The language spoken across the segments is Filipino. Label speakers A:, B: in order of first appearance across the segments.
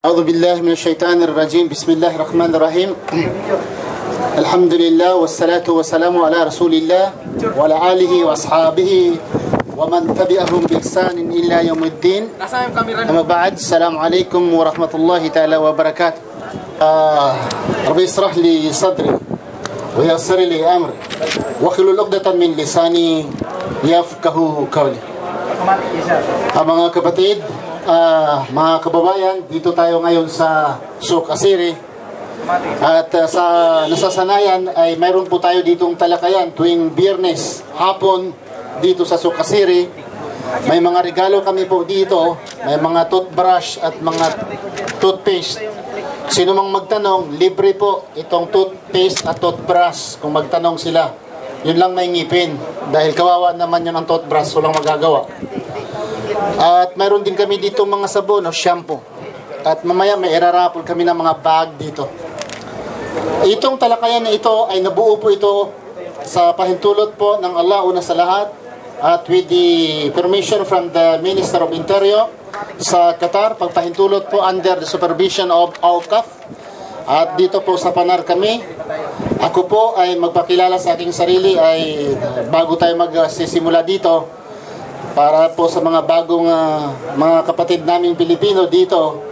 A: أعوذ بالله من الشيطان الرجيم بسم الله الرحمن الرحيم الحمد لله والصلاة والسلام على رسول الله وعلى آله وأصحابه ومن تبعهم بإحسان إلى يوم الدين أما بعد السلام عليكم ورحمة الله تعالى وبركاته ربي اشرح لي صدري ويسر لي أمري واحلل عقدة من لساني يفقهوا قولي. Mga kapatid, mga kababayan, dito tayo ngayon sa Suq Asiri. At sa nasasanayan ay mayroon po tayo ditong talakayan tuwing Biyernes hapon dito sa Suq Asiri. May mga regalo kami po dito, may mga toothbrush at mga toothpaste. Sino mang magtanong, libre po itong toothpaste at toothbrush kung magtanong sila. Yun lang may ngipin dahil kawawa naman yun ang toothbrush, walang magagawa. At mayroon din kami dito mga sabon o shampoo. At mamaya may irarapol kami ng mga bag dito. Itong talakayan na ito ay nabuo po ito sa pahintulot po ng Allah una sa lahat. At with the permission from the Minister of Interior sa Qatar, pagpahintulot po under the supervision of AUCAF. At dito po sa Panar kami. Ako po ay magpakilala sa aking sarili ay bago tayo magsisimula dito. Para po sa mga bagong mga kapatid naming Pilipino dito,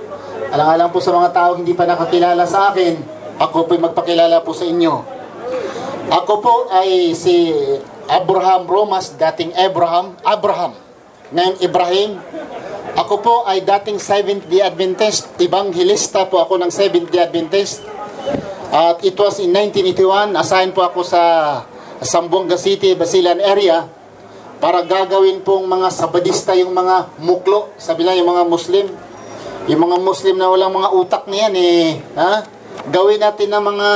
A: alang-alang po sa mga tao hindi pa nakakilala sa akin, ako po magpakilala po sa inyo. Ako po ay si Abraham Romas, dating Abraham, ngayon Ibrahim. Ako po ay dating Seventh-day Adventist, Evangelista po ako ng Seventh-day Adventist. At it was in 1981, assigned po ako sa Zamboanga City, Basilan area, para gagawin pong mga sabadista yung mga muklo, sabi lang yung mga Muslim. Yung mga Muslim na walang mga utak na yan gawin natin ng mga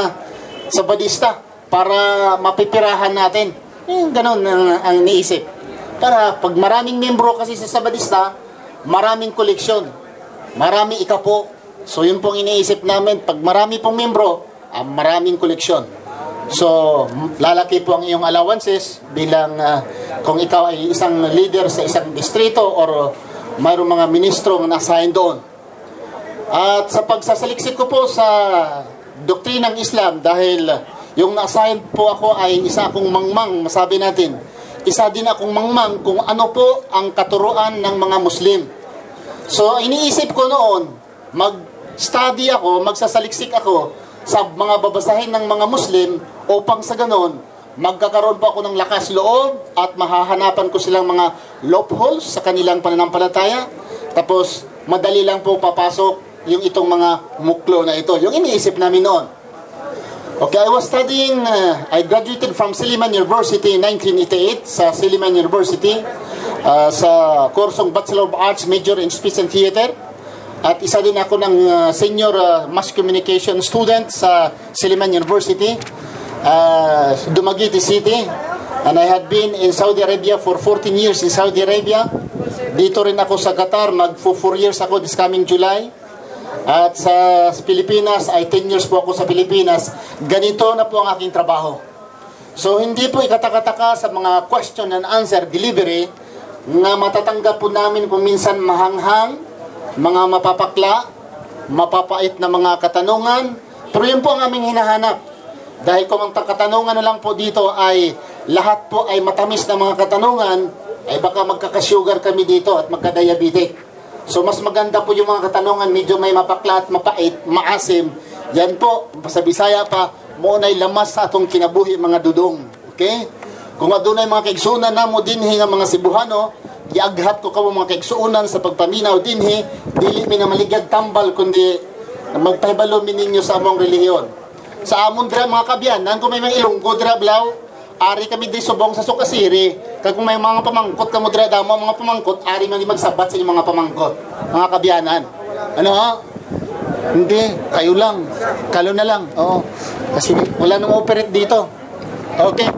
A: sabadista para mapipirahan natin. Ganun ang iniisip. Para pag maraming membro kasi sa sabadista, maraming koleksyon, marami ikapo. So yun pong iniisip namin, pag marami pong membro, maraming koleksyon. So, lalaki po ang iyong allowances bilang kung ikaw ay isang leader sa isang distrito or mayroong mga ministro na na-assign doon. At sa pagsasaliksik ko po sa doktrinang Islam, dahil yung na-assign po ako ay isa akong mangmang, masabi natin, isa din akong mangmang kung ano po ang katuruan ng mga Muslim. So, iniisip ko noon, mag-study ako, magsasaliksik ako sa mga babasahin ng mga Muslim upang sa ganon, magkakaroon po ako ng lakas loob at mahahanapan ko silang mga loopholes sa kanilang pananampalataya. Tapos, madali lang po papasok yung itong mga muklo na ito. Yung iniisip namin noon. Okay, I was studying, I graduated from Silliman University in 1988 sa Silliman University sa kursong Bachelor of Arts major in Speech and Theater. At isa din ako ng senior mass communication student sa Silliman University, Dumaguete City. And I had been in Saudi Arabia for 14 years in Saudi Arabia. Dito rin ako sa Qatar, mag-4 years ako this coming July. At sa Pilipinas, ay 10 years po ako sa Pilipinas. Ganito na po ang aking trabaho. So hindi po ikatakataka sa mga question and answer delivery na matatanggap po namin kung minsan mahanghang, mga mapapakla, mapapait na mga katanungan. Pero yun po ang aming hinahanap. Dahil kung ang katanungan na lang po dito ay lahat po ay matamis na mga katanungan, ay baka magkakasugar kami dito at magkadiabetic. So mas maganda po yung mga katanungan, medyo may mapakla at mapait, maasim. Yan po, sa Bisaya pa, muna'y lamas sa atong kinabuhi mga dudong. Okay? Kung adunay mga kaigsunan na mo dinhi nga mga Cebuano, iaghat ko kamo mga kaigsuunan sa pagpaminaw dinhi, dili mi na maligag tambal kundi magpahibalo mi ninyo sa among relihiyon. Sa amon dira mga kabyan, nan ko may mga Ilonggo dira blaw, ari kami di subong sa Suq Asiri. Kag kung may mga pamangkot kamo dira damo mga pamangkot, ari man magsabat sa inyong mga pamangkot. Mga kabyanan. Ano ha? Hindi, kayo lang. Kalo na lang. Oo. Kasi wala nang operate dito. Okay.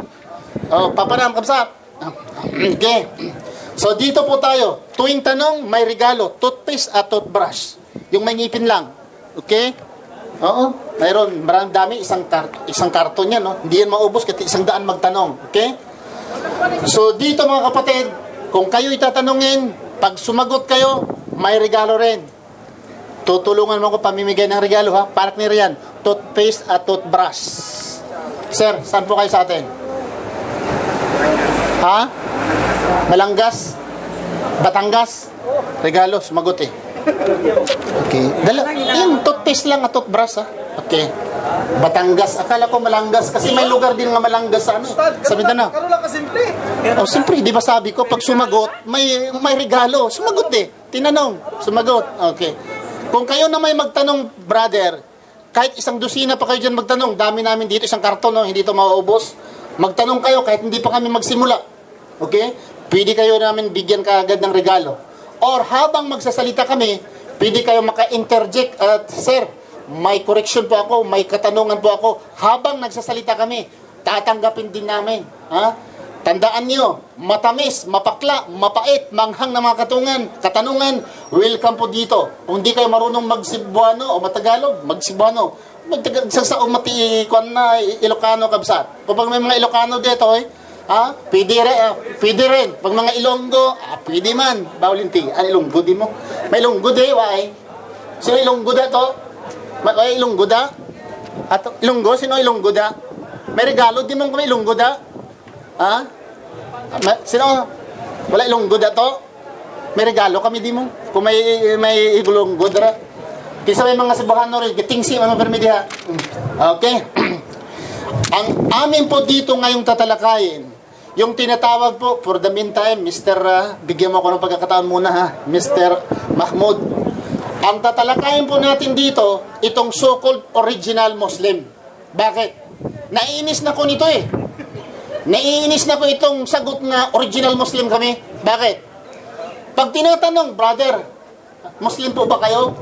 A: Oh, paparam kapsat. Okay. So dito po tayo, tuwing tanong, may regalo, toothpaste at toothbrush. Yung may ngipin lang. Okay? Oo, mayroon, maraming dami, isang karton yan, no? Hindi yan maubos kasi 100 magtanong. Okay? So dito mga kapatid, kung kayo itatanungin, pag sumagot kayo, may regalo rin. Tutulungan mo ko pamimigay ng regalo ha. Panak ni Rian, toothpaste at toothbrush. Sir, saan po kayo sa atin? Ha? Malanggas? Batangas? Regalo, sumagot eh. Okay. Yung toothpaste lang at toothbrush ha. Okay. Batangas. Akala ko Malanggas kasi may lugar din nga Malanggas sa ano. Sa Mindanao.
B: Karoon lang kasimple.
A: Oh, simple, di ba sabi ko, pag sumagot, may regalo. Sumagot eh. Tinanong. Sumagot. Okay. Kung kayo na may magtanong, brother, kahit isang dosina pa kayo dyan magtanong, dami namin dito, isang karton, no? Hindi ito mauubos. Magtanong kayo kahit hindi pa kami magsimula. Okay? Pwede kayo namin bigyan kaagad ng regalo. Or habang magsasalita kami, pwede kayo maka-interject. Sir, may correction po ako, may katanungan po ako. Habang nagsasalita kami, tatanggapin din namin. Ha? Tandaan nyo, matamis, mapakla, mapait, manghang na mga katanungan, welcome po dito. Kung di kayo marunong mag-Cebuano o Matagalog, mag-Cebuano. Sa mati-kuan na Ilocano kabsat. Kapag may mga Ilocano dito, ha? Pwede rin. Pag mga Ilonggo, pwede man. Bawal yung tig. Ilonggo di mo. May Ilonggo di, why? Sino Ilonggo da to? May Ilonggo da? Ilonggo? Sino Ilonggo da? May regalo di mo kung may Ilonggo da? Ha? Sino? Wala Ilonggo da to? May regalo kami di mo. Kung may Ilonggo da. Kisa may mga Cebuano rin. Gitingsi, ano permi diha. Okay. Ang amin po dito ngayong tatalakayin, yung tinatawag po, for the meantime, Mr. Bigyan mo ako ng pagkakataon muna ha, Mr. Mahmoud. Ang tatalakayin po natin dito, itong so-called original Muslim. Bakit? Naiinis na ko nito eh. Naiinis na ko itong sagot na original Muslim kami. Bakit? Pag tinatanong, brother, Muslim po ba kayo?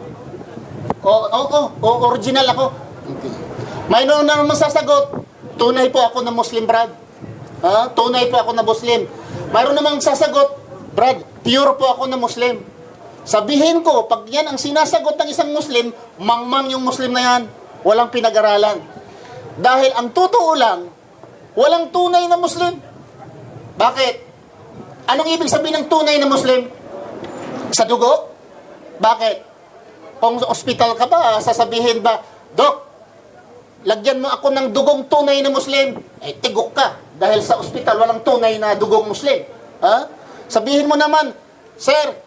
A: Original ako. Okay. Mayroon na naman sasagot, tunay po ako na Muslim, Brad. Tunay po ako na Muslim. Mayroon namang sasagot, Brad, pure po ako na Muslim. Sabihin ko, pag yan ang sinasagot ng isang Muslim, mangmang yung Muslim na yan. Walang pinag-aralan. Dahil ang totoo lang, walang tunay na Muslim. Bakit? Anong ibig sabihin ng tunay na Muslim? Sa dugo? Bakit? Kung sa ospital ka ba, sasabihin ba, Dok, lagyan mo ako ng dugong tunay na Muslim. Tigok ka. Dahil sa ospital, walang tunay na dugong Muslim. Sabihin mo naman, Sir,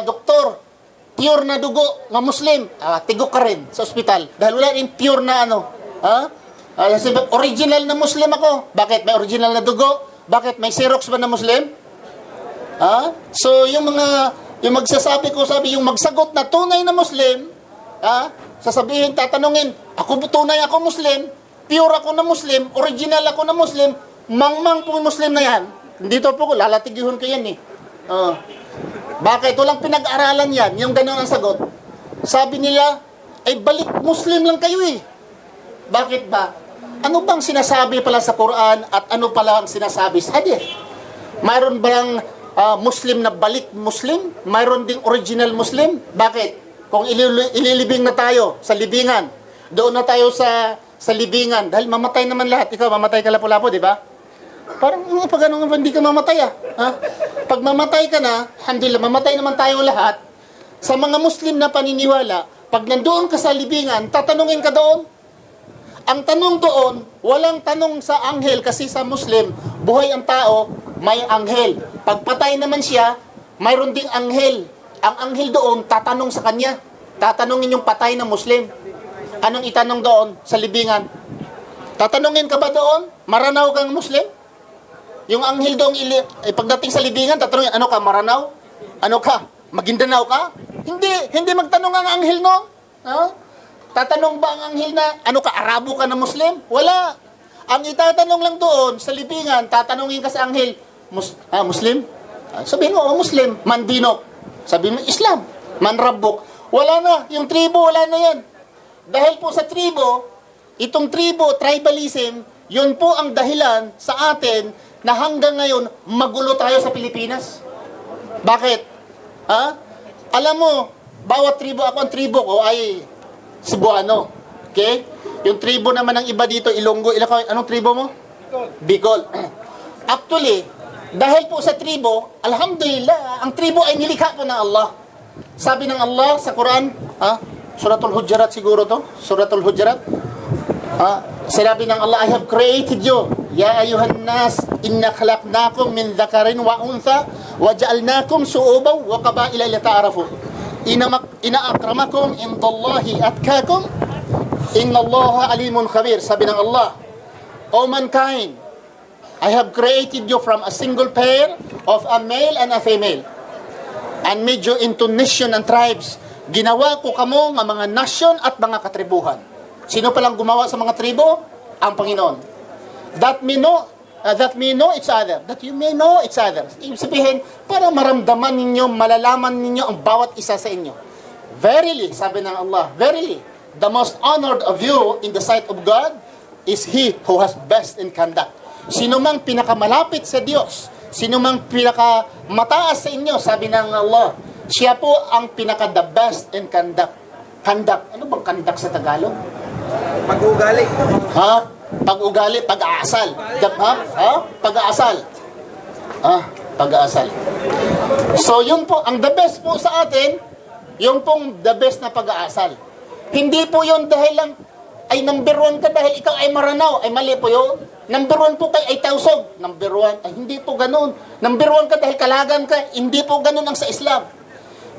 A: Doktor, pure na dugo ng Muslim. Tigok ka rin sa ospital. Dahil wala rin pure na ano. Original na Muslim ako. Bakit? May original na dugo? Bakit? May Xerox ba na Muslim? So, yung magsasabi ko, yung magsagot na tunay na Muslim, sasabihin, tatanungin, tunay ako Muslim, pure ako na Muslim, original ako na Muslim, mangmang po Muslim na yan. Dito po ko, lalatigihon ko yan eh. Bakit? Walang pinag-aralan yan, yung gano'n ang sagot. Sabi nila, ay balik Muslim lang kayo eh. Bakit ba? Ano bang sinasabi pala sa Quran at ano pala ang sinasabi sa hadith? Mayroon bang Muslim na balik Muslim? Mayroon ding original Muslim? Bakit? Kung ililibing na tayo sa libingan, doon na tayo sa libingan, dahil mamatay naman lahat. Ikaw, mamatay ka lapo-lapo, di ba? Parang pag ano, hindi ka mamatay Pag mamatay ka na, alhamdulillah, mamatay naman tayo lahat. Sa mga Muslim na paniniwala, pag nandoon ka sa libingan, tatanungin ka doon. Ang tanong doon, walang tanong sa anghel kasi sa Muslim, buhay ang tao, may anghel. Pag patay naman siya, mayroon ding anghel. Ang anghel doon, tatanong sa kanya. Tatanungin yung patay na Muslim. Anong itanong doon sa libingan? Tatanungin ka ba doon? Maranaw kang Muslim? Yung anghel doon, pagdating sa libingan, tatanungin, ano ka, Maranaw? Ano ka? Maguindanao ka? Hindi magtanong ang anghel noon. Tatanong ba ang anghel na, ano ka, Arabo ka na Muslim? Wala. Ang itatanong lang doon sa libingan, tatanungin ka sa anghel, Muslim? Sabihin mo, Muslim. Mandinok. Sabihin mo, Islam. Manrabok. Wala na. Yung tribo, wala na yan. Dahil po sa tribo, itong tribo, tribalism, yun po ang dahilan sa atin na hanggang ngayon, magulo tayo sa Pilipinas. Bakit? Alam mo, bawat tribo, ako ang tribo ko ay Cebuano. Okay? Yung tribo naman ng iba dito, Ilonggo. Anong tribo mo? Bicol. Actually, dahil po sa tribo, alhamdulillah, ang tribo ay nilikha po ng Allah. Sabi ng Allah sa Quran, Suratul Hujurat siguro to, Suratul Hujurat. Sinabi ng Allah, I have created you, ya ayuhan nas, inna khalaqnakum min dhakarin wa untha, wa ja'alnakum su'uban wa qabaila lita'arafu. Ina akramakum indallahi atkakum, inna Allaha alimun khabir. Sabi ng Allah, O mankind, I have created you from a single pair of a male and a female, and made you into nation and tribes. Ginawa ko kamo ng mga nasyon at mga katribuhan. Sino palang gumawa sa mga tribo? Ang Panginoon. That may know each other. That you may know each other. Ibig sabihin, para maramdaman ninyo, malalaman ninyo ang bawat isa sa inyo. Verily, sabi ng Allah, verily, the most honored of you in the sight of God is he who has best in conduct. Sino mang pinakamalapit sa Diyos, sino mang pinakamataas sa inyo, sabi ng Allah, siya po ang pinaka-the best in conduct. Conduct. Ano bang conduct sa Tagalog?
B: Pag-ugali.
A: Pag-ugali, pag-aasal. Pag-aasal. Pag-aasal. So, yun po, ang the best po sa atin, yung pong the best na pag-aasal. Hindi po yun dahil lang, ay number 1 ka dahil ikaw ay maranaw. Ay mali po yun. Number 1 po kayo ay tausog. Number 1, ay hindi po ganun. Number 1 ka dahil kalagan ka. Hindi po ganun ang sa Islam.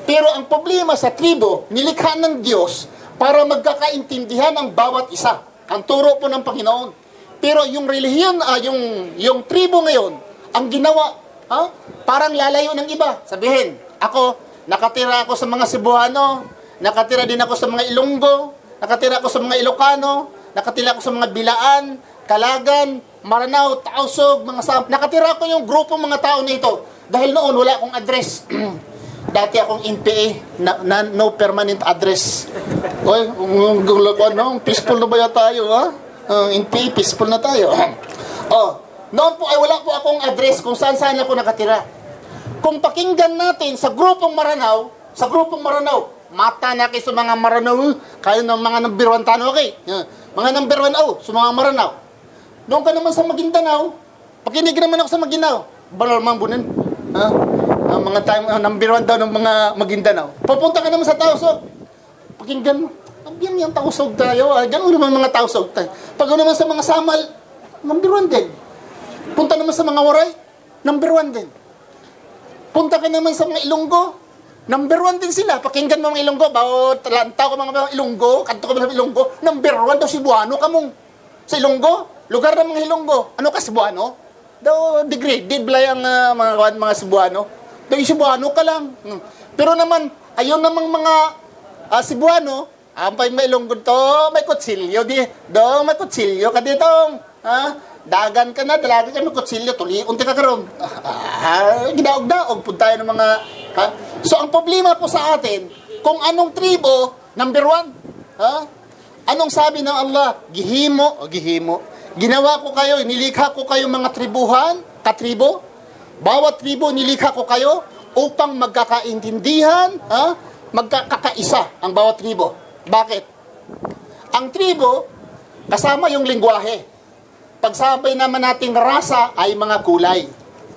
A: Pero ang problema sa tribo, nilikha ng Diyos para magkakaintindihan ang bawat isa. Ang turo po ng Panginoon. Pero yung relihiyon, yung tribo ngayon, ang ginawa, parang lalayo ng iba. Sabihin, nakatira ako sa mga Cebuano, nakatira din ako sa mga Ilonggo, nakatira ako sa mga Ilocano, nakatira ako sa mga Bilaan, Kalagan, Maranao, Tausog, nakatira ako yung grupo mga tao nito. Dahil noon, wala akong address. Dati akong NPA, no permanent address. Oy, peaceful na ba tayo, ha? NPA, peaceful na tayo. Noon po ay wala po akong address kung saan ako nakatira. Kung pakinggan natin sa grupong Maranao, mata na kayo sa mga Maranao, kayo ng mga number 1 tano, okay? Mga number 1, sa mga Maranao. Doon ka naman sa Maguindanao, pakinig naman ako sa Maguindanao. Banal mambunan, ang mga time, number 1 daw ng mga Maguindanao. Papunta ka naman sa Tausog. Pakinggan mo. Yan yung Tausog tayo. Ganun naman mga Tausog tayo. Pag naman sa mga Samal, number 1 din. Punta naman sa mga Waray, number 1 din. Punta ka naman sa mga Ilonggo, number 1 din sila. Pakinggan mo mga Ilonggo. Bawat lantaw ka mga Ilonggo, kanto ka mga Ilonggo, number 1 daw Cebuano ka mong. Sa Ilonggo, lugar ng mga Ilonggo. Ano ka, Cebuano? Daw degraded blay ang mga Cebuano. Daw Cebuano ka lang. Pero naman, ayun namang mga Cebuano, may Ilonggo to, may kutsilyo. May kutsilyo ka dito. Dagan ka na, dalaga ka, may kutsilyo, tuliun ka karon. Gidaog-daog, punta tayo ng mga... So, ang problema po sa atin, kung anong tribo, number 1, anong sabi ng Allah? Gihimo. Ginawa ko kayo, nilikha ko kayo mga tribuhan, katribo. Bawat tribo, nilikha ko kayo upang magkakaintindihan, magkakaisa ang bawat tribo. Bakit? Ang tribo, kasama yung lingwahe. Pagsabay naman nating rasa ay mga kulay.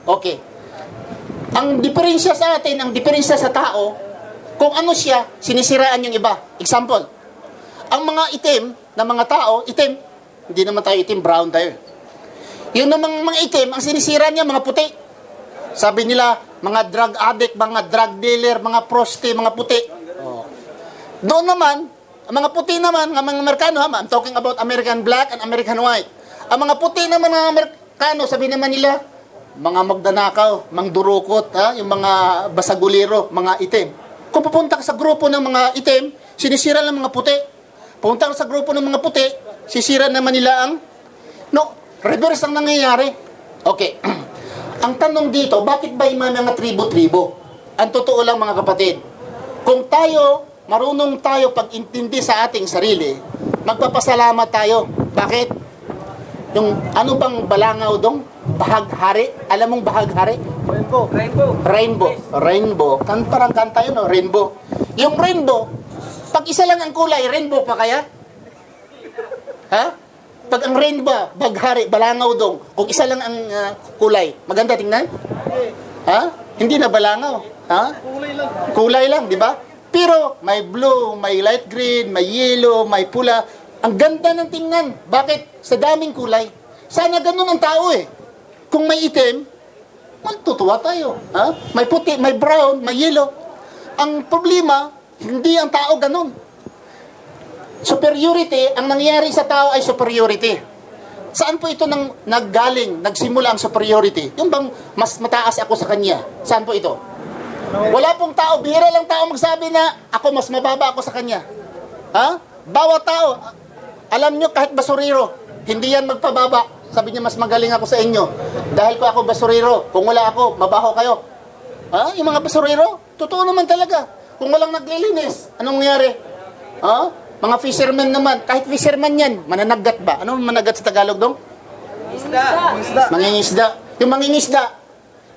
A: Okay. Ang diferensya sa atin, ang diferensya sa tao, kung ano siya, sinisiraan yung iba. Example, ang mga itim na mga tao, itim, hindi naman tayo itim, brown tayo. Yung namang mga itim, ang sinisira niya, mga puti. Sabi nila, mga drug addict, mga drug dealer, mga prosti, mga puti. Doon naman, ang mga puti naman, ang mga Amerikano, I'm talking about American black and American white. Ang mga puti naman ng Amerikano, sabi naman nila, mga magdanakaw, mangdurukot, yung mga basaguliro, mga itim. Kung pupunta ka sa grupo ng mga itim, sinisira ng mga puti. Pupunta ka sa grupo ng mga puti, sisira naman nila ang... No, reverse ang nangyayari. Okay. Ang tanong dito, bakit ba yung mga tribo-tribo? Ang totoo lang mga kapatid, kung tayo, marunong tayo pag-intindi sa ating sarili, magpapasalamat tayo. Bakit? Yung ano bang balangaw dong? Bahaghari? Alam mong bahaghari? Rainbow. Parang kanta yun, no? Rainbow. Yung rainbow, pag isa lang ang kulay, rainbow pa kaya? Pag ang rainbow, baghari, balangaw dong, kung isa lang ang kulay, maganda tingnan? Hindi na balangaw. Ha? Kulay lang, di ba? Pero may blue, may light green, may yellow, may pula. Ang ganda ng tingnan. Bakit? Sa daming kulay. Sana ganun ang tao eh. Kung may itim, matutuwa tayo. Ha? May puti, may brown, may yellow. Ang problema, hindi ang tao ganun. Superiority, ang nangyari sa tao ay superiority. Saan po ito naggaling, nagsimula ang superiority? Yung bang mas mataas ako sa kanya? Saan po ito? Wala pong tao, bihira lang tao magsabi na ako mas mababa ako sa kanya. Ha? Bawat tao, alam nyo kahit basuriro, hindi yan magpababa. Sabi niya mas magaling ako sa inyo. Dahil ko ako basuriro, kung wala ako, mabaho kayo. Ha? Yung mga basuriro, totoo naman talaga. Kung walang naglilinis, anong nangyari? Ha? Mga fishermen naman, kahit fisherman yan, mananagat ba? Ano managat sa Tagalog dong?
B: Isda.
A: Mangingisda. Yung mangingisda,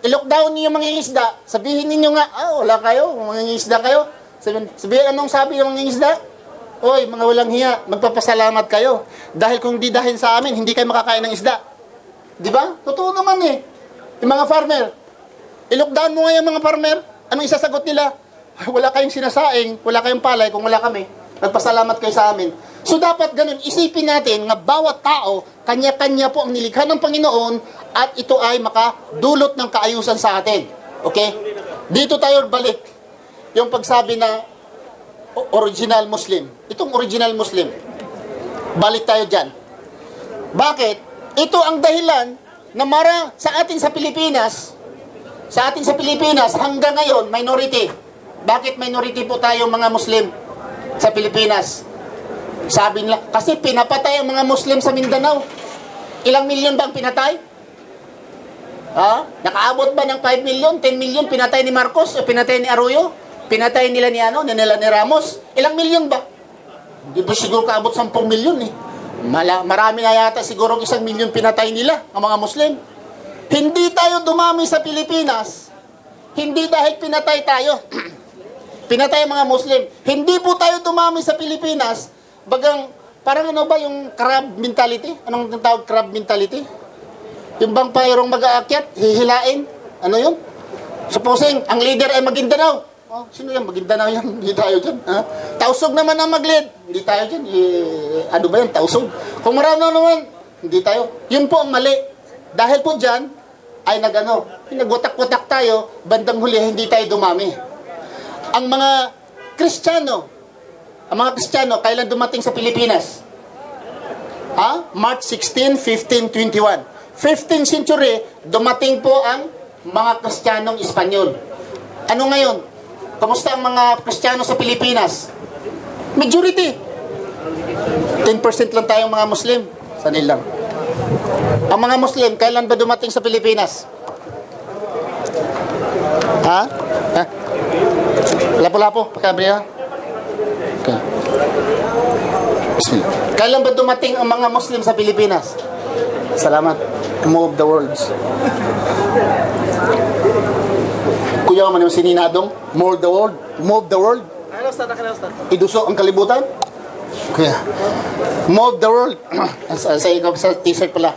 A: i-lockdown niyo yung mangingisda, sabihin niyo nga, wala kayo, mangingisda kayo. Sabihin, anong sabi ng mangingisda? Oy, mga walang hiya, magpapasalamat kayo. Dahil kung di dahil sa amin, hindi kayo makakain ng isda. Di ba? Totoo naman eh. Yung mga farmer, i-lockdown mo nga yung mga farmer, anong isasagot nila? Wala kayong sinasaing, wala kayong palay kung wala kami. Nagpasalamat kayo sa amin. So dapat ganun, isipin natin nga bawat tao, kanya-kanya po ang nilikha ng Panginoon at ito ay makadulot ng kaayusan sa atin. Okay? Dito tayo balik. Yung pagsabi na original Muslim. Itong original Muslim. Balik tayo dyan. Bakit? Ito ang dahilan na sa atin sa Pilipinas, hanggang ngayon, minority. Bakit minority po tayo mga Muslim sa Pilipinas? Sabi nila, kasi pinapatay ang mga Muslim sa Mindanao. Ilang milyon ba ang pinatay? Ha? Nakaabot ba ng 5 million, 10 million pinatay ni Marcos o pinatay ni Arroyo? Pinatay nila ni ni Ramos? Ilang milyon ba? Hindi ba siguro kaabot 10 milyon eh. Marami na yata siguro 1 milyon pinatay nila ang mga Muslim. Hindi tayo dumami sa Pilipinas, hindi dahil pinatay tayo. Pinatay ang mga Muslim. Hindi po tayo dumami sa Pilipinas, bagang, parang ano ba yung crab mentality? Anong tawag crab mentality? Yung bang payarong mag-aakyat, hihilain? Ano yun? Supposing, ang leader ay Maguindanao. Sino yan? Maguindanao yan? Hindi tayo dyan. Ha? Tausog naman ang mag-lead. Hindi tayo dyan. Ano ba yan? Tausog. Kung marano naman, hindi tayo. Yun po ang mali. Dahil po dyan, ay nagwatak-watak tayo, bandang huli, hindi tayo dumami. Ang mga Kristiyano, kailan dumating sa Pilipinas? March 16, 1521. 15th century, dumating po ang mga Kristiyanong Espanyol. Ano ngayon? Kamusta ang mga Kristiyano sa Pilipinas? Majority. 10% lang tayong mga Muslim. Sanil lang. Ang mga Muslim, kailan ba dumating sa Pilipinas? Lapo-lapo, pagkabriya. Okay. Bismillah. Kailan ba dumating ang mga Muslim sa Pilipinas? Salamat. Move the words. Kuya man yung sininadong, move the world. Move the world. Iduso ang kalibutan. Kuya. Move the world. Sa t-shirt pala.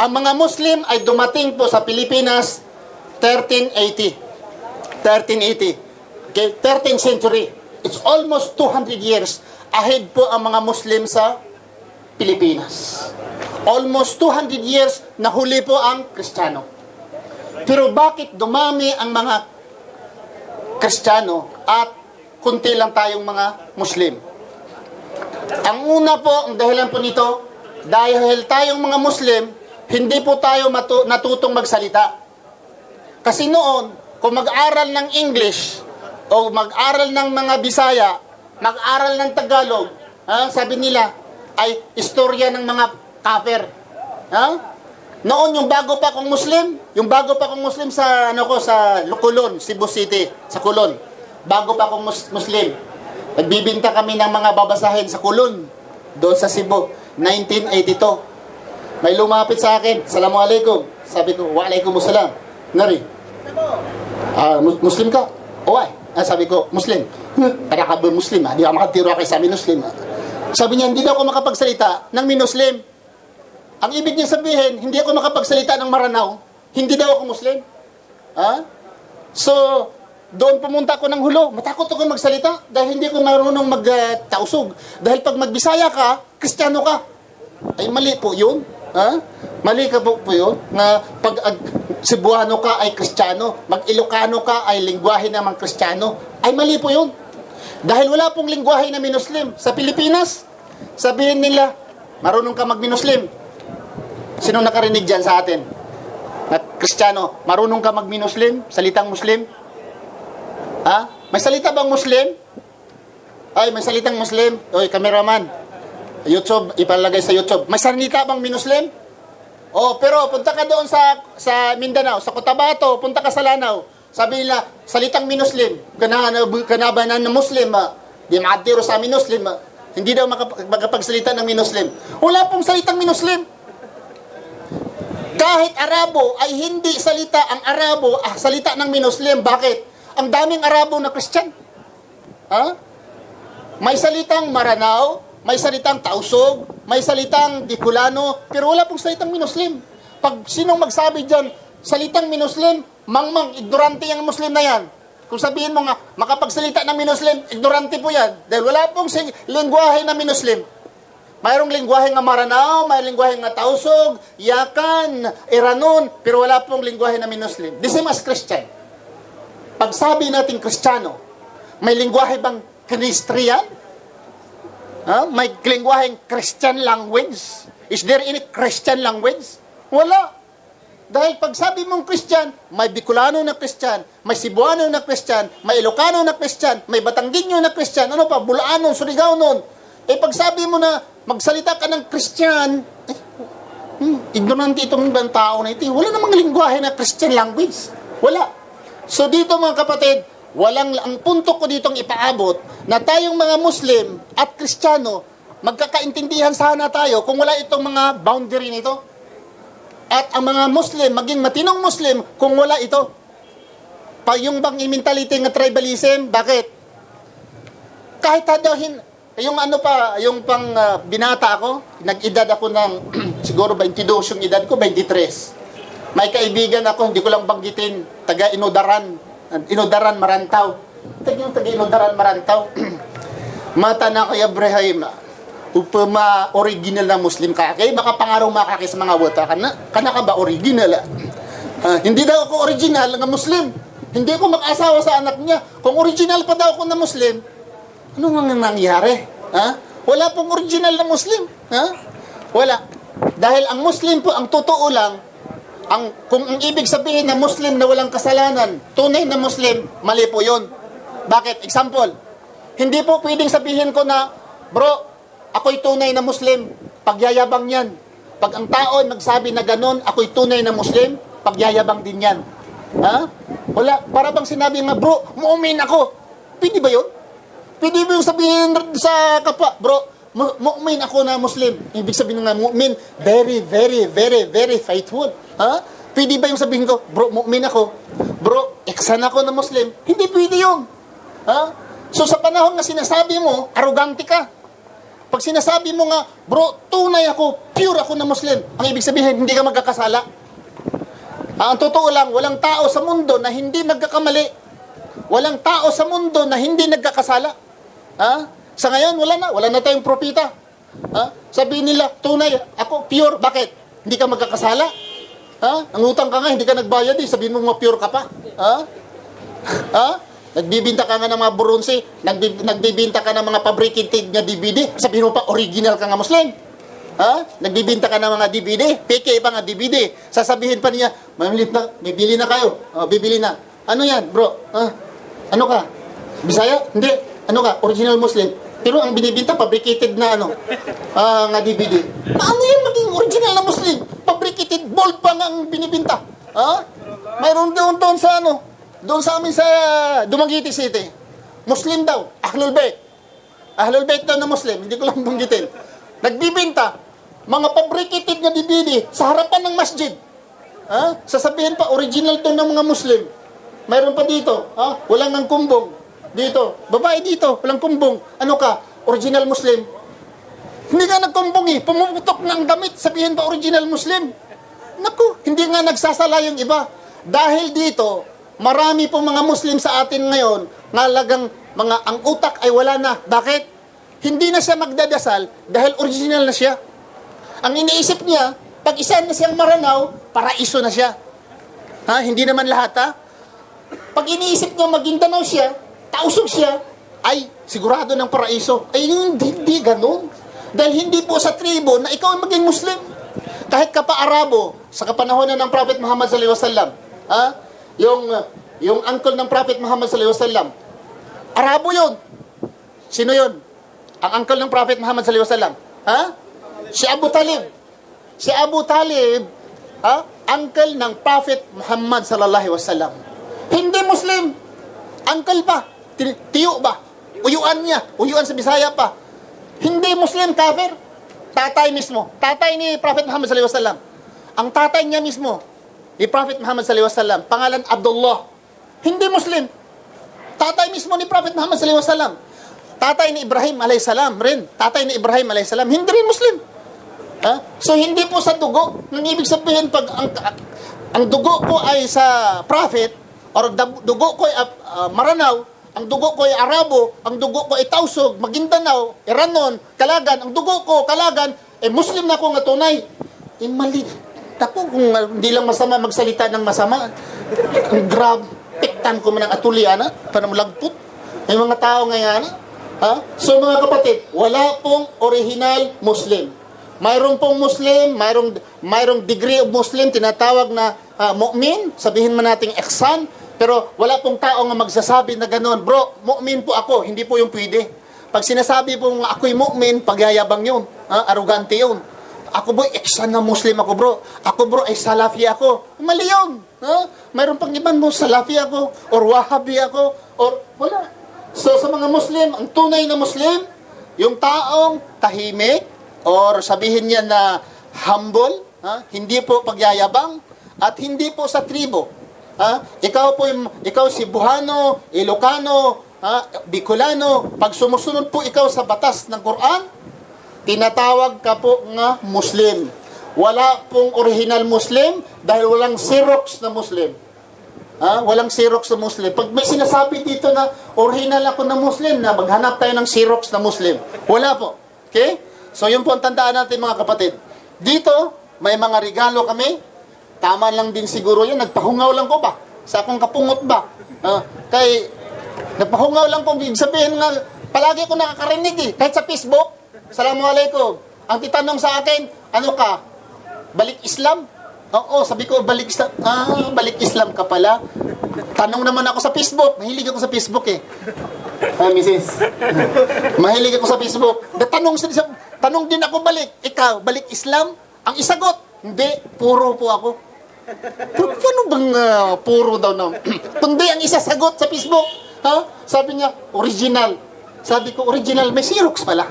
A: Ang mga Muslim ay dumating po sa Pilipinas 1380. Okay, 13th century. It's almost 200 years ahead po ang mga Muslim sa Pilipinas. Almost 200 years na huli po ang Kristiyano. Pero bakit dumami ang mga Kristiyano at kunti lang tayong mga Muslim? Ang una po, ang dahilan po nito, dahil tayong mga Muslim, hindi po tayo natutong magsalita. Kasi noon, kung mag-aral ng English o mag-aral ng mga Bisaya, mag-aral ng Tagalog, sabi nila, ay istorya ng mga kafir. Noon yung bago pa akong Muslim sa sa Colon, Cebu City, sa Colon. Bago pa akong Muslim. Nagbibinta kami ng mga babasahin sa Colon, doon sa Cebu, 1982. May lumapit sa akin, "Assalamualaikum." Sabi ko, "Waalaikumsalam." Nari. Muslim ka? Oy. Sabi ko, "Muslim." Para ka ba Muslim? Di ka makatiro kay sa amin Muslim. Sabi niya, "Hindi daw ako makapagsalita ng Muslim." Ang ibig niya sabihin, hindi ako makapagsalita ng Maranao, hindi daw ako Muslim. So, Doon pumunta ako ng hulo. Matakot ako magsalita dahil hindi ko marunong magtausog. Dahil pag magbisaya ka, Kristiyano ka. Ay, mali po yun. Ha? Mali ka po yun. Na pag Cebuano ka ay Kristiyano, mag-Ilocano ka ay lingwahe namang Kristiyano. Ay, mali po yun. Dahil wala pong lingwahe na minuslim. Sa Pilipinas, sabihin nila, marunong ka mag-minuslim. Sino nakarinig dyan sa atin? Na Kristiyano, marunong ka mag-minuslim? Salitang Muslim? Ha? May salita bang Muslim? Ay, may salitang Muslim. Oy, cameraman. YouTube, ipalagay sa YouTube. May salita bang minuslim? Oh, pero punta ka doon sa Mindanao, sa Cotabato, punta ka sa Lanao. Sabi nila, salitang minuslim. Kanabanan ng Muslim, di maadtiro sa minuslim. Hindi daw makapagsalita ng minuslim. Wala pong salitang minuslim. Kahit Arabo ay hindi salita ang Arabo, salita ng minuslim. Bakit? Ang daming Arabo na Christian. Ha? May salitang Maranao, may salitang Tausog, may salitang Bicolano, pero wala pong salitang minuslim. Pag sinong magsabi dyan, salitang minuslim, mangmang, ignorante yung Muslim na yan. Kung sabihin mo nga, makapagsalita ng minuslim, ignorante po yan. Dahil wala pong lingwahe na minuslim. Mayroong lingwahe nga Maranao, may lingwahe nga Tausog, Yakan, Iranon, pero wala pong lingwahe na minuslim. The same as Christian. Pag sabi natin Kristiyano, may lingwahe bang Kinistriyan? May lingwaheng Christian language? Is there any Christian language? Wala. Dahil pag sabi mong Christian, may Bicolano na Christian, may Cebuano na Christian, may Ilocano na Christian, may Batanggenyo na Christian, ano pa, Bulaano, Surigao nun. Eh pag sabi mo na magsalita ka ng Christian, ignorante itong ibang tao na ito. Wala namang lingwahe na Christian language. Wala. So dito mga kapatid, ang punto ko ditong ipaabot na tayong mga Muslim at Kristiyano, magkakaintindihan sana tayo kung wala itong mga boundary nito. At ang mga Muslim, maging matinong Muslim, kung wala ito. Yung bang mentality ng tribalism, bakit? Kahit yung binata ako, nag-edad ako ng siguro 22, yung edad ko 23. May kaibigan ako, hindi ko lang banggitin, taga Inodaran Marantaw. Taga Inodaran Marantaw. Mata na kaya Brehim, upama original na Muslim ka. Kaya baka pangaraw makaki sa mga wata ka na. Kana ka ba original? Hindi daw ako original na Muslim. Hindi ako mag-asawa sa anak niya. Kung original pa daw ako na Muslim, ano nga nangyari? Wala pong original na Muslim. Wala. Dahil ang Muslim po, ang totoo lang, kung ang ibig sabihin na Muslim na walang kasalanan, tunay na Muslim, mali po yun. Bakit? Example, hindi po pwedeng sabihin ko na, bro, ako'y tunay na Muslim, pagyayabang yan. Pag ang tao nagsabi na ganon, ako'y tunay na Muslim, pagyayabang din yan. Wala. Para bang sinabi nga, bro, mu'min ako. Pwede ba yun? Pwede ba yung sabihin sa kapwa, bro, mu'min ako na Muslim. Ibig sabihin nga, mu'min, very, very, very, very faithful. Pwede ba yung sabihin ko, bro, mu'min ako. Bro, iksan ako na Muslim. Hindi pwede yun. So sa panahon na sinasabi mo, arrogante ka. Pag sinasabi mo nga, bro, tunay ako, pure ako na Muslim, ang ibig sabihin, hindi ka magkakasala. Ang totoo lang, walang tao sa mundo na hindi nagkakamali. Walang tao sa mundo na hindi nagkakasala. Sa ngayon, wala na tayong propita. Sabihin nila, tunay, ako pure. Bakit? Hindi ka magkakasala? Ang utang ka nga, hindi ka nagbayad, sabihin mo pure ka pa. Nagbibinta ka nga ng mga bronze, nagbibinta ka ng mga fabricated na DVD, sabihin mo pa, original ka nga Muslim. Nagbibinta ka ng mga DVD, peke pa nga DVD. Sasabihin pa niya, bibili na kayo. Bibili na. Ano yan, bro? Ano ka? Bisaya? Hindi. Ano ka? Original Muslim. Pero ang binibinta, fabricated na nga DVD. Paano yan maging original na Muslim? Fabricated, bold pa nga ang binibinta. Mayroon doon sa doon sa amin sa Dumaguete City. Muslim daw, Ahlul Bayt. Ahlul Bayt daw na Muslim, hindi ko lang banggitin. Nagbibinta, mga fabricated na DVD sa harapan ng masjid. Sasabihin pa, original to ng mga Muslim. Mayroon pa dito, walang ng kumbong. Dito, babae dito, walang kumbong. Ano ka? Original Muslim. Hindi nga nagkumbong pumuputok ng damit, sabihin pa original Muslim. Naku, hindi nga nagsasala yung iba. Dahil dito, marami pong mga Muslim sa atin ngayon, ngalagang ang utak ay wala na. Bakit? Hindi na siya magdadasal dahil original na siya. Ang iniisip niya, pag isa na siyang maranaw, paraiso na siya. Hindi naman lahat, Pag iniisip niya Maguindanao siya, tausog siya, ay sigurado ng paraiso. Ay hindi ganun. Dahil hindi po sa tribo na ikaw ay maging Muslim. Kahit ka pa Arabo, sa kapanahonan ng Prophet Muhammad sallallahu alaihi wasallam, yung uncle ng Prophet Muhammad sallallahu alaihi wasallam, Arabo yun. Sino yun? Ang uncle ng Prophet Muhammad sallallahu alaihi wasallam. Si Abu Talib. Si Abu Talib, uncle ng Prophet Muhammad sallallahu alaihi wasallam. Hindi Muslim. Uncle pa. Tiyo ba? Uyuan niya. Uyuan sa Bisaya pa. Hindi Muslim, kafir. Tatay mismo. Tatay ni Prophet Muhammad sallallahu alaihi wasallam. Ang tatay niya mismo, ni Prophet Muhammad sallallahu alaihi wasallam, pangalan Abdullah. Hindi Muslim. Tatay mismo ni Prophet Muhammad sallallahu alaihi wasallam. Tatay ni Ibrahim alayhis salam rin. Tatay ni Ibrahim alayhis salam, hindi rin Muslim. So hindi po sa dugo. Nang ibig sabihin, pag ang dugo ko ay sa prophet, or dugo ko ay maranaw, ang dugo ko ay Arabo, ang dugo ko ay Tausog, Maguindanao, Iranon, Kalagan, ang dugo ko, Kalagan, Muslim na ako nga tunay. Mali. Ako, kung hindi lang masama magsalita ng masama, ang grab, piktan ko man ang atuliana, panamulagput. May mga tao ngayon, So mga kapatid, wala pong original Muslim. Mayroon pong Muslim, mayroong degree of Muslim, tinatawag na mu'min, sabihin man nating ihsan, pero wala pong tao nga magsasabi na gano'n, bro, mu'min po ako, hindi po yung pwede. Pag sinasabi pong ako'y mu'min, pagyayabang yun, arugante yun. Ako bro, ihsan na Muslim ako bro. Ako bro, ay Salafi ako. Mali yun. Mayroon pang iban mo, Salafi ako, or Wahhabi ako, or wala. So sa mga Muslim, ang tunay na Muslim, yung taong tahimik, or sabihin niya na humble, hindi po pagyayabang, at hindi po sa tribo. Ikaw si Buhano, Ilocano, Bicolano, pag sumusunod po ikaw sa batas ng Quran, tinatawag ka po nga Muslim. Wala pong original Muslim dahil walang Xerox na Muslim. Walang Xerox na Muslim. Pag may sinasabi dito na original ako na Muslim, na maghanap tayo ng Xerox na Muslim. Wala po. Okay? So yun po ang tandaan natin mga kapatid. Dito, may mga regalo kami. Tama lang din siguro yan. Nagpahungaw lang ko ba? Sa akong kapungot ba? Nagpahungaw lang ko. Ibig sabihin nga, palagi ko nakakarinig kahit sa Facebook. Assalamualaikum. Ang titanong sa akin, ano ka? Balik Islam? Oo, sabi ko, balik Islam. Balik Islam ka pala. Tanong naman ako sa Facebook. Mahilig ako sa Facebook Mrs. Mahilig ako sa Facebook. Tanong din ako balik. Ikaw, balik Islam? Ang isagot, hindi, puro po ako. Pero paano bang puro daw na? Kundi ang isasagot sa Facebook. Sabi niya, original. Sabi ko, original, may Xerox pala.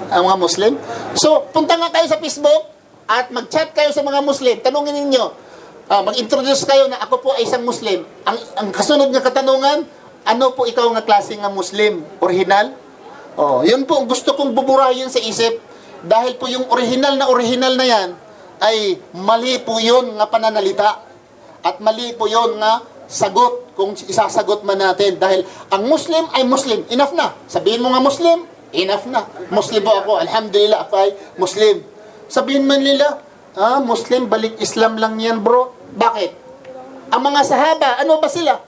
A: Ang mga Muslim. So, punta nga kayo sa Facebook at mag-chat kayo sa mga Muslim. Tanungin ninyo, mag-introduce kayo na ako po ay isang Muslim. Ang kasunod nga katanungan, ano po ikaw nga klase nga Muslim? Original? Yun po, gusto kong buburahin sa isip. Dahil po yung original na yan, ay mali po yun nga pananalita. At mali po yun nga sagot, kung isasagot man natin. Dahil ang Muslim ay Muslim. Enough na. Sabihin mo nga Muslim, enough na. Muslim po ako. Alhamdulillah, ako ay Muslim. Sabihin man nila, Muslim, balik Islam lang yan bro. Bakit? Ang mga sahaba, ano ba sila?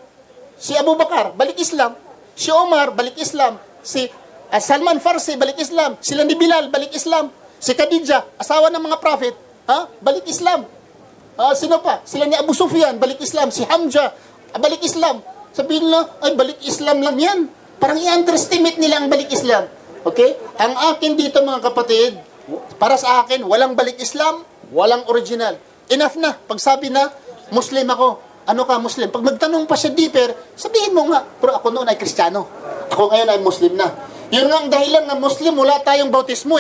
A: Si Abu Bakar, balik Islam. Si Omar, balik Islam. Si Salman Farsi, balik Islam. Sila ni Bilal, balik Islam. Si Khadija, asawa ng mga prophet, balik Islam. Sino pa? Sila ni Abu Sufyan, balik Islam. Si Hamza, balik Islam. Sabihin nila, ay balik Islam lang yan. Parang i-underestimate nila ang balik Islam. Okay? Ang akin dito mga kapatid, para sa akin, walang balik Islam, walang original. Enough na. Pag sabi na, Muslim ako. Ano ka, Muslim? Pag magtanong pa siya deeper, sabihin mo nga, pero ako noon ay Kristiyano. Ako ngayon ay Muslim na. Yun nga ang dahilan na Muslim, wala tayong bautismo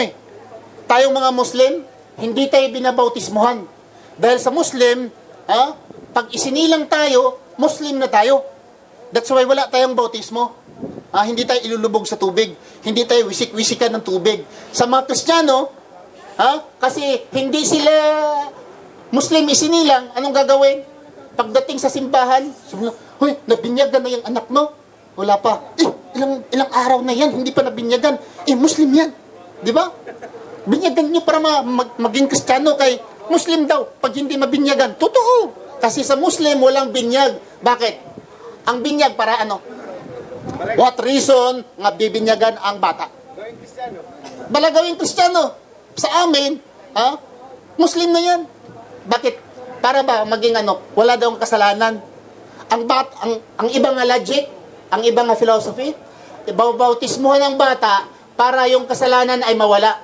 A: Tayong mga Muslim, hindi tayo binabautismuhan. Dahil sa Muslim, pag isinilang tayo, Muslim na tayo. That's why wala tayong bautismo. Hindi tayo ilulubog sa tubig. Hindi tayo wisik-wisikan ng tubig. Sa mga Kristiyano, kasi hindi sila Muslim isinilang, anong gagawin? Pagdating sa simbahan, sabi na, "Hoy, nabinyagan na yung anak mo." Wala pa. Ilang araw na yan, hindi pa nabinyagan. Muslim yan. Di ba? Binyagan niyo para maging Kristiyano kay Muslim daw. Pag hindi mabinyagan, totoo. Kasi sa Muslim, walang binyag. Bakit? Ang binyag para ano? What reason nga bibinyagan ang bata? Gawing Kristiyano. Sa amin, Muslim na yan. Bakit? Para ba maging ano? Wala daw ang kasalanan. Ang ibang logic, ang ibang philosophy, ibabautismuhan ng bata para yung kasalanan ay mawala.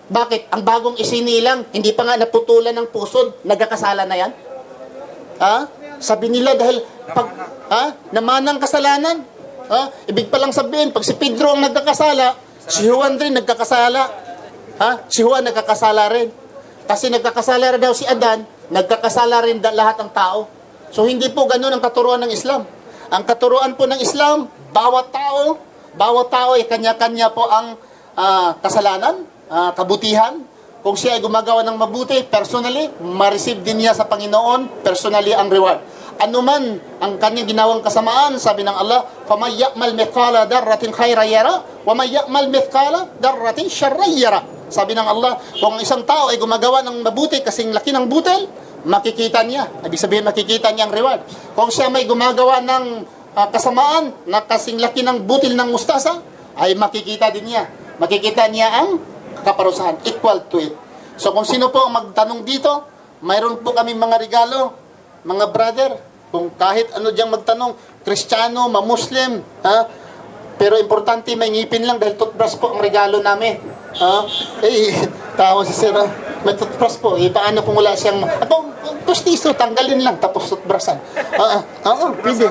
A: Bakit? Ang bagong isinilang, hindi pa nga naputulan ng pusod, nagkakasala na yan? Sabi nila dahil namanang kasalanan. Ibig palang sabihin, pag si Pedro ang nagkakasala, si Juan rin nagkakasala. Si Juan nagkakasala rin. Kasi nagkakasala rin daw si Adan, nagkakasala rin lahat ng tao. So hindi po ganun ang katuruan ng Islam. Ang katuruan po ng Islam, bawat tao ay kanya-kanya po ang kasalanan, kabutihan. Kung siya ay gumagawa ng mabuti, personally, ma-receive din niya sa Panginoon, personally ang reward. Ano man ang kanyang ginawang kasamaan, sabi ng Allah, فَمَنْ يَأْمَلْ مِثْقَالَ ذَرَّةٍ خَيْرًا يَرَهُ وَمَنْ يَأْمَلْ مِثْقَالَ ذَرَّةٍ شَرًّا يَرَهُ. Sabi ng Allah, kung isang tao ay gumagawa ng mabuti kasing laki ng butil, makikita niya. Ibig sabihin, makikita niya ang reward. Kung siya may gumagawa ng kasamaan na kasing laki ng butil ng mustasa, ay makikita din niya. Makikita niya ang kaparusahan, equal to it. So kung sino po ang magtanong dito, mayroon po kami mga regalo, mga brother, kung kahit ano diyang magtanong, Kristiyano, ma-Muslim, pero importante may ngipin lang dahil toothbrush po ang regalo namin. Tawa si Sir, may toothbrush po. Paano kung wala siyang, pustiso, tanggalin lang, tapos toothbrushan. Pwede.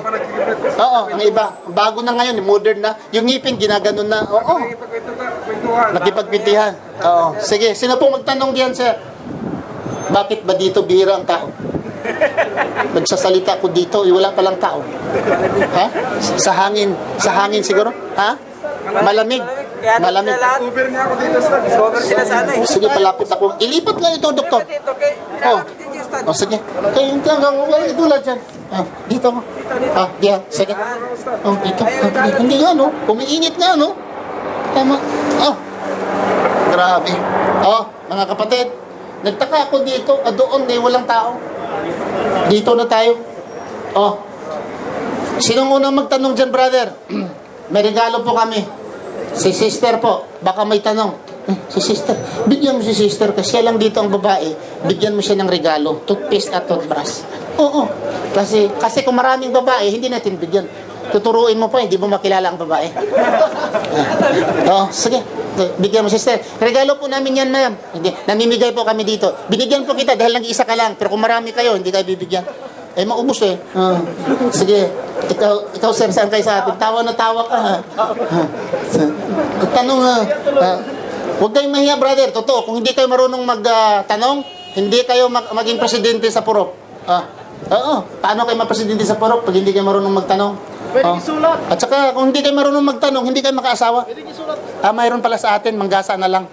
A: Ang iba, bago na ngayon, modern na. Yung ngipin, ginaganon na. Nakipagpintihan. Sige, sino po magtanong diyan, Sir? Bakit ba dito bihira ang tao? Nagsasalita ko dito, wala palang tao. Sa hangin siguro? Malamig. Malamig.
B: Uber nga ako dito, sir. Cover sila sana eh.
A: Sige, palapit ako. Ilipat nga ito, doktor. Sige. Kayo ito lang dyan. Dito ako. Diyan. Sige. Dito. Hindi nga, no? Kumiinit nga, no? Tama. Grabe. Mga kapatid, nagtaka ako dito. Doon, walang tao. Dito na tayo. Sinong unang magtanong dyan, brother? May regalo po kami. Si sister po, baka may tanong. Si sister, bigyan mo si sister kasi siya lang dito ang babae. Bigyan mo siya ng regalo, toothpaste at toothbrush. Oo. Kasi kung maraming babae, hindi natin bigyan. Tuturuin mo pa, hindi mo makilala ang babae. Sige. Bigyan mo sister. Regalo po namin yan, ma'am. Hindi, namimigay po kami dito. Binigyan po kita dahil nag-isa ka lang. Pero kung marami kayo, hindi kayo bibigyan. Maubos eh. Sige. Ikaw sir, saan kayo sa atin? Tawa na tawa ka. Tanong huwag kayong mahiya, brother. Totoo, kung hindi kayo marunong magtanong, hindi kayo maging presidente sa Purok. Paano kayo ma-presidente sa Purok pag hindi kayo marunong magtanong?
C: Pwede isulat.
A: At saka, kung hindi kayo marunong magtanong, hindi kayo makaasawa.
C: Pwede isulat.
A: Mayroon pala sa atin, manggasa na lang.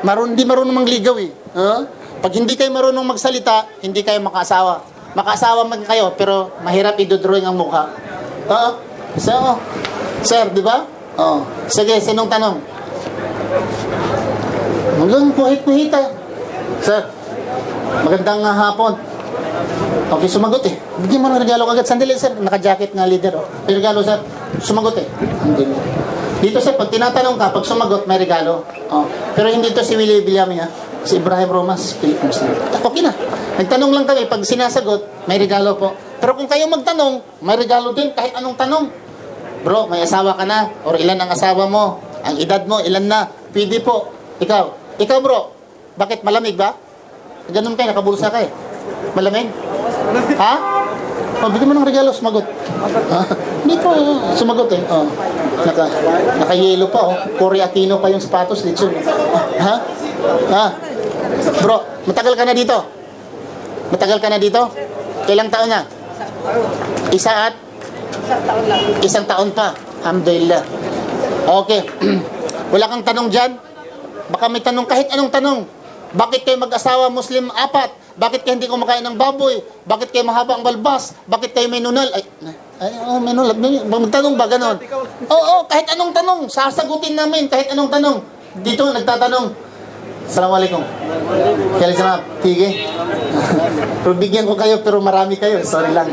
A: Hindi marunong mangligaw eh. Pag hindi kayo marunong magsalita, hindi kayo makaasawa. Makaasawa man kayo, pero mahirap idodrawing ang mukha. Sir, di ba? Sige, sinong tanong? Hanggang kuhit-kuhita. Sir, magandang hapon. Okay, sumagot eh. Bigyan mo ng regalo agad. Sandali, sir. Naka-jacket nga leader. May regalo, sir. Sumagot eh. Dito, sir, pag tinatanong ka, pag sumagot, may regalo. Pero hindi to si Willie Villami, ha? Si Ibrahim Romas, Philippines. Okay na. Nagtanong lang kami, pag sinasagot, may regalo po. Pero kung kayo magtanong, may regalo din kahit anong tanong. Bro, may asawa ka na? Or ilan ang asawa mo? Ang edad mo, ilan na? Pwede po. Ikaw bro, bakit malamig ba? Ganun kayo, nakabulsa ka eh. Malamig? Bigyan mo ng regalo, sumagot. Hindi po, sumagot eh. Naka-yellow pa, Cory Aquino pa yung sapatos, litson. Bro, matagal ka na dito? Matagal ka na dito? Kailang taon na? Isang taon pa. Alhamdulillah. Okay. Wala kang tanong dyan? Baka may tanong, kahit anong tanong. Bakit kayo mag-asawa Muslim 4? Bakit kayo hindi kumakain ng baboy? Bakit kayo mahaba ang balbas? Bakit kayo may nunal? May nunal. Magtanong ba ganon? Oo, kahit anong tanong, sasagutin namin kahit anong tanong. Dito, nagtatanong. Assalamualaikum. Kaya sama, sige. Pero bigyan ko kayo, pero marami kayo. Sorry lang.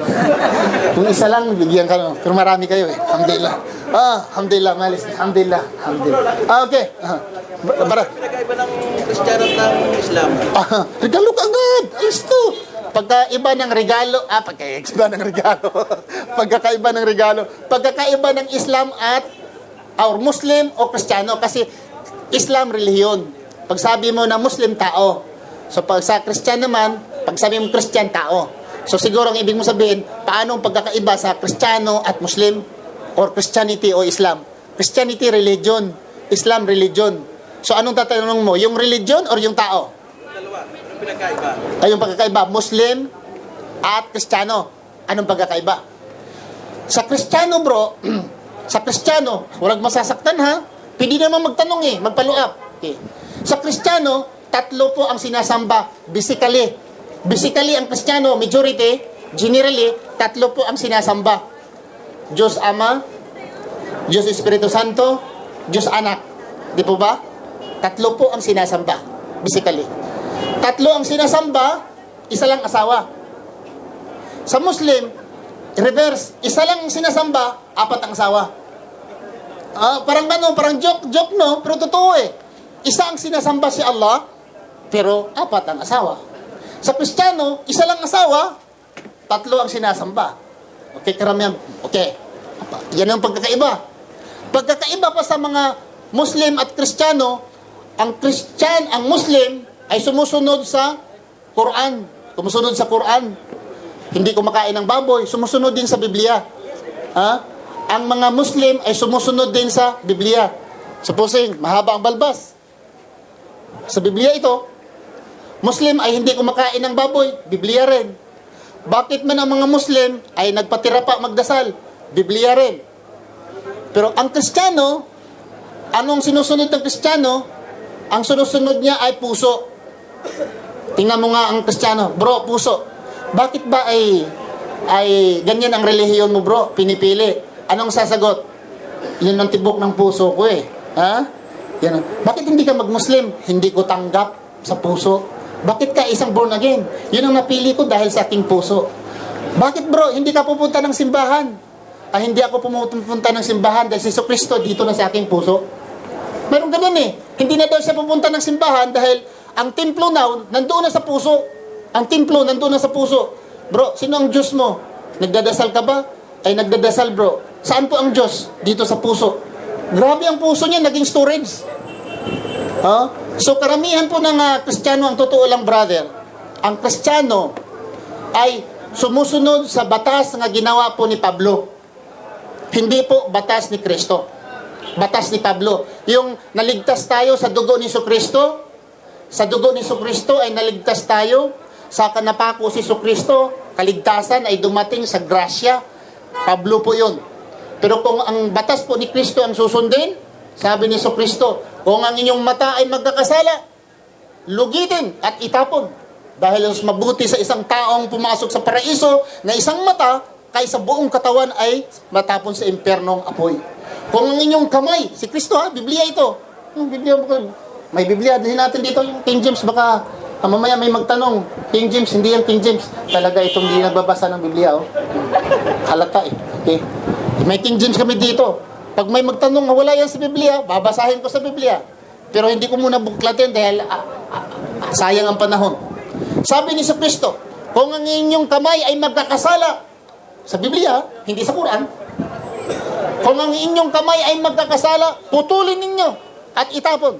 A: Kung isa lang, bigyan kayo. Pero marami kayo eh. Alhamdulillah. Alhamdulillah, malis. Alhamdulillah. Okay. Para.
B: Pinagkaiba ng Kristiyano at ng Islam.
A: Regalo ka agad. Ayos to. Pagkaiba ng regalo, pagkaiba ng regalo. Pagkakaiba ng regalo. Pagkakaiba ng Islam at or Muslim o Kristiyano. Kasi Islam, relihiyon. Pag sabi mo na Muslim, tao. So pag sa Christian naman, pag sabi mo Christian, tao. So siguro ang ibig mo sabihin, paano ang pagkakaiba sa Kristiyano at Muslim? Or Christianity o Islam? Christianity, religion. Islam, religion. So anong tatanong mo? Yung religion or yung tao?
B: Dalawa. Anong pinagkaiba?
A: Ay, yung pagkakaiba, Muslim at Kristiyano. Anong pagkakaiba? Sa Kristiyano, bro, sa Kristiyano, walang masasaktan ha? Pwede naman magtanong magpaluap. Okay. Sa Kristiyano, 3 po ang sinasamba, basically. Basically, ang Kristiyano, majority, generally, 3 po ang sinasamba. Diyos Ama, Diyos Espiritu Santo, Diyos Anak. Di po ba? 3 po ang sinasamba, basically. 3 ang sinasamba, isa lang asawa. Sa Muslim, reverse, isa lang ang sinasamba, 4 ang asawa. Parang joke, no? Pero totoo Isa ang sinasamba si Allah, pero 4 ang asawa. Sa Kristiyano, isa lang asawa, 3 ang sinasamba. Okay, karamihan. Okay. Yan ang pagkakaiba. Pagkakaiba pa sa mga Muslim at Kristiyano, ang Muslim ay sumusunod sa Quran. Sumusunod sa Quran. Hindi kumakain ng baboy, sumusunod din sa Biblia. Ang mga Muslim ay sumusunod din sa Biblia. Supposing, mahaba ang balbas. Sa Biblia ito, Muslim ay hindi kumakain ng baboy, Biblia rin. Bakit man ang mga Muslim ay nagpatira pa magdasal, Biblia rin. Pero ang Kristiyano, anong sinusunod ng Kristiyano? Ang sinusunod niya ay puso. Tingnan mo nga ang Kristiyano, bro, puso. Bakit ba ay ganyan ang relihiyon mo, bro? Pinipili. Anong sasagot? Yun ang tibok ng puso ko Yan. Bakit hindi ka mag-Muslim? Hindi ko tanggap sa puso. Bakit ka isang born again? Yun ang napili ko dahil sa aking puso. Bakit bro, hindi ka pupunta ng simbahan? Hindi ako pupunta ng simbahan dahil si Kristo dito na sa aking puso. Meron ganun Hindi na daw siya pupunta ng simbahan dahil ang templo nandoon na sa puso. Ang templo nandoon na sa puso. Bro, sino ang Diyos mo? Nagdadasal ka ba? Ay nagdadasal bro. Saan po ang Diyos? Dito sa puso. Grabe ang puso niya, naging storage. So karamihan po ng Kristiyano, ang totoo lang brother, ang Kristiyano ay sumusunod sa batas na ginawa po ni Pablo. Hindi po batas ni Kristo. Batas ni Pablo. Yung naligtas tayo sa dugo ni Kristo, sa dugo ni Kristo ay naligtas tayo, sa kanapako si Kristo, kaligtasan ay dumating sa grasya. Pablo po yun. Pero kung ang batas po ni Kristo ang susundin, sabi ni Kristo, kung ang inyong mata ay magkakasala, lugitin at itapon. Dahil mas mabuti sa isang taong pumasok sa paraiso na isang mata, kaysa buong katawan ay matapon sa impernong apoy. Kung ang inyong kamay, si Kristo Biblia ito. Yung Biblia, may Biblia din natin dito, yung King James, baka mamaya may magtanong, King James, hindi yung King James. Talaga itong hindi nagbabasa ng Biblia, halata Okay. May King James kami dito. Pag may magtanong na wala yan sa Biblia, babasahin ko sa Biblia. Pero hindi ko muna buklatin dahil sayang ang panahon. Sabi ni Kristo, kung ang inyong kamay ay magkakasala, sa Biblia, hindi sa Quran, kung ang inyong kamay ay magkakasala, putulin ninyo at itapon.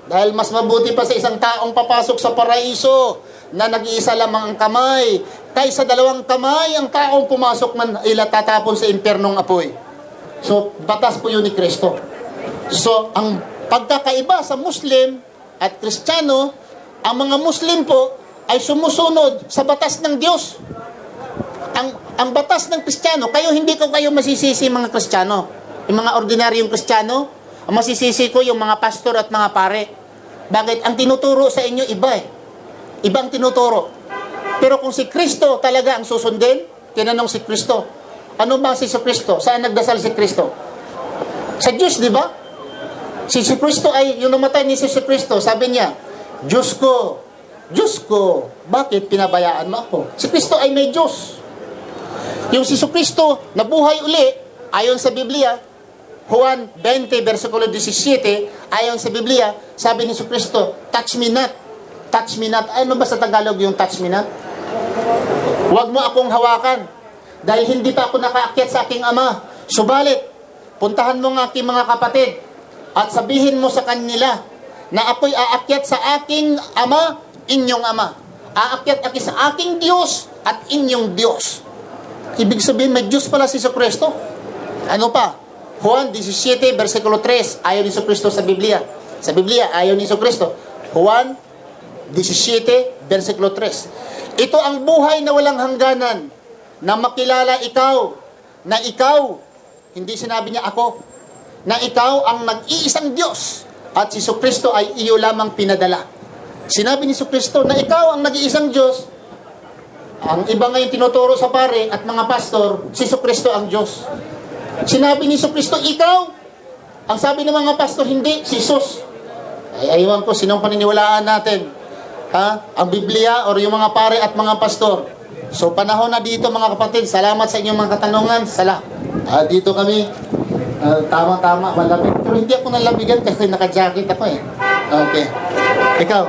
A: Dahil mas mabuti pa sa isang taong papasok sa paraiso na nag-iisa lamang ang kamay, kaysa 2 kamay ang taong pumasok man tatapon sa impernong apoy. So, batas po yun ni Kristo. So, ang pagkakaiba sa Muslim at Kristiyano, ang mga Muslim po ay sumusunod sa batas ng Diyos. Ang batas ng Kristiyano, hindi ko kayo masisisi mga Kristiyano. Yung mga ordinaryong Kristiyano, ang masisisi ko yung mga pastor at mga pare. Bakit? Ang tinuturo sa inyo iba Ibang tinuturo. Pero kung si Kristo talaga ang susundin, tinanong si Kristo, ano ba si Kristo? Saan nagdasal si Kristo? Sa Diyos, di ba? Si Kristo ay, yung namatay ni si Kristo, sabi niya, Diyos ko, bakit pinabayaan mo ako? Si Kristo ay may Diyos. Yung si Kristo, nabuhay uli, ayon sa Biblia, Juan 20, versikulo 17, ayon sa Biblia, sabi ni Kristo, touch me not. Touch me not. Ano ba sa Tagalog yung touch me not? Huwag mo akong hawakan. Dahil hindi pa ako nakaakyat sa aking ama. Subalit, puntahan mo ng aking mga kapatid at sabihin mo sa kanila na ako'y aakyat sa aking ama, inyong ama. Aakyat ako sa aking Diyos at inyong Diyos. Ibig sabihin, may Diyos pala si Kristo. Ano pa? Juan 17, versikulo 3, ayon ni Kristo sa Biblia. Sa Biblia, ayon ni Kristo. Juan 17, versikulo 3. Ito ang buhay na walang hangganan, na makilala ikaw, na ikaw, hindi sinabi niya ako, na ikaw ang nag-iisang Diyos, at si Kristo ay iyo lamang pinadala. Sinabi ni Kristo na ikaw ang nag-iisang Diyos. Ang iba ngayon tinuturo sa pare at mga pastor, si Kristo ang Diyos. Sinabi ni Kristo, ikaw. Ang sabi ng mga pastor, hindi, si Jesus. Ay, aywan ko, sinong paniniwalaan natin? Ang Biblia or yung mga pare at mga pastor? So, panahon na dito mga kapatid, salamat sa inyong mga katanungan. Dito kami, tama-tama, malapit. Pero hindi ako nalabigan kasi naka-jacket ako eh. Okay. Ikaw,